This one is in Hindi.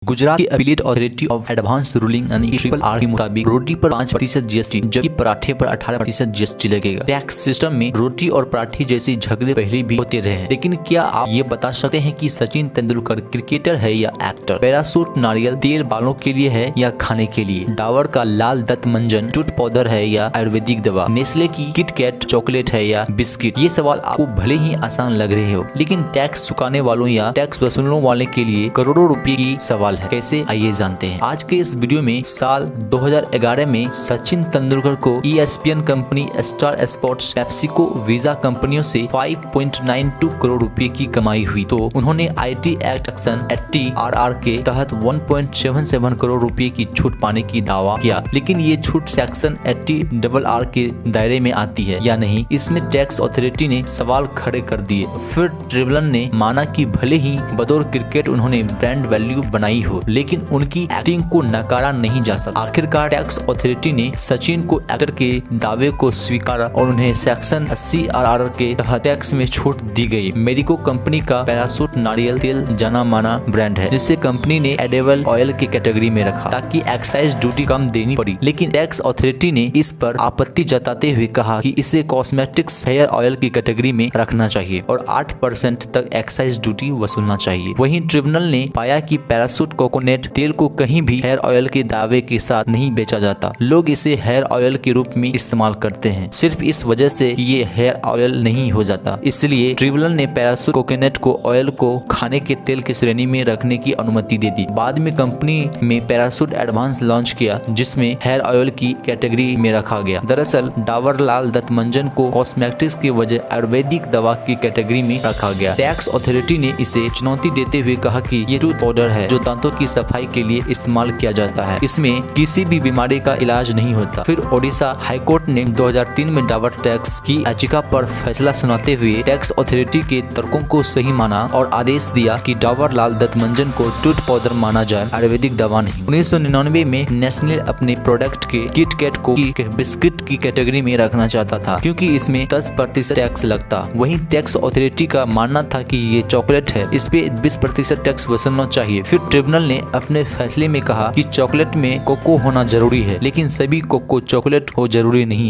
गुजरात की appellate authority of advance ruling यानी ट्रिपल आर के मुताबिक रोटी पर 5% जीएसटी जबकि पराठे पर 18% जीएसटी लगेगा। टैक्स सिस्टम में रोटी और पराठे जैसे झगड़े पहले भी होते रहे, लेकिन क्या आप ये बता सकते हैं कि सचिन तेंदुलकर क्रिकेटर है या एक्टर? पैराशूट नारियल तेल बालों के लिए है या खाने के लिए? डाबर का लाल दंत मंजन टूथ पाउडर है या आयुर्वेदिक दवा? नेस्ले की किटकैट चॉकलेट है या बिस्किट? ये सवाल आपको भले ही आसान लग रहे हो, लेकिन टैक्स चुकाने वालों या टैक्स वसूलने वाले के लिए करोड़ों रुपए की सवाल है। कैसे, आइए जानते हैं। आज के इस वीडियो में साल 2011 में सचिन तेंदुलकर को ESPN company, star sports, PepsiCo, visa कंपनियों से 5.92 करोड़ रुपए की कमाई हुई तो उन्होंने IT एक्ट सेक्शन 80 RR के तहत 1.77 करोड़ रुपए की छूट पाने की दावा किया। लेकिन ये छूट सेक्शन 80 RR के दायरे में आती है या नहीं, इसमें टैक्स अथॉरिटी ने सवाल खड़े कर दिए। फिर ट्रिब्यूनल ने माना कि भले ही बतौर क्रिकेट उन्होंने ब्रांड वैल्यू बनाई हो, लेकिन उनकी एक्टिंग को नकारा नहीं जा सकता। आखिरकार टैक्स अथॉरिटी ने सचिन को एक्टर के दावे को स्वीकारा और उन्हें सेक्शन 80 RR के तहत टैक्स में छूट दी गई। मेरिको कंपनी का पैराशूट नारियल तेल जाना माना ब्रांड है, जिसे कंपनी ने एडिबल ऑयल की कैटेगरी में रखा ताकि एक्साइज ड्यूटी कम देनी पड़ी। लेकिन टैक्स अथॉरिटी ने इस पर आपत्ति जताते हुए कहा कि इसे कॉस्मेटिक्स हेयर ऑयल की कैटेगरी में रखना चाहिए और 8% तक एक्साइज ड्यूटी वसूलना चाहिए। वहीं ट्रिब्यूनल ने पाया कि पैराशूट कोकोनट तेल को कहीं भी हेयर ऑयल के दावे के साथ नहीं बेचा जाता। लोग इसे हेयर ऑयल के रूप में इस्तेमाल करते हैं, सिर्फ इस वजह से कि ये हेयर ऑयल नहीं हो जाता। इसलिए ट्रिब्यूनल ने पैराशूट कोकोनट को ऑयल को खाने के तेल की श्रेणी में रखने की अनुमति दे दी। बाद में कंपनी में पैराशूट एडवांस लॉन्च किया, जिसमें हेयर ऑयल की कैटेगरी में रखा गया। दरअसल डाबर लाल दंत मंजन को कॉस्मेटिक्स के वजह आयुर्वेदिक दवा की कैटेगरी में रखा गया। टैक्स अथॉरिटी ने इसे चुनौती देते हुए कहा कि ये टूथ पाउडर है जो दांतों की सफाई के लिए इस्तेमाल किया जाता है, इसमें किसी भी बीमारी का इलाज नहीं होता। फिर ओडिशा हाईकोर्ट ने 2003 में डाबर टैक्स की याचिका पर फैसला सुनाते हुए टैक्स अथॉरिटी के तर्कों को सही माना और आदेश दिया कि डाबर लाल दंत मंजन को टूथ पाउडर माना जाए, आयुर्वेदिक दवा नहीं। 1999 में नेस्ले अपने प्रोडक्ट के किटकैट को बिस्किट की कैटेगरी में रखना चाहता था, क्योंकि इसमें 10% टैक्स लगता। वहीं टैक्स अथॉरिटी का मानना था कि ये चॉकलेट है, इस पे 20% टैक्स वसूलना चाहिए। फिर ट्रिब्यूनल ने अपने फैसले में कहा कि चॉकलेट में कोको होना जरूरी है, लेकिन सभी कोको चॉकलेट हो जरूरी नहीं।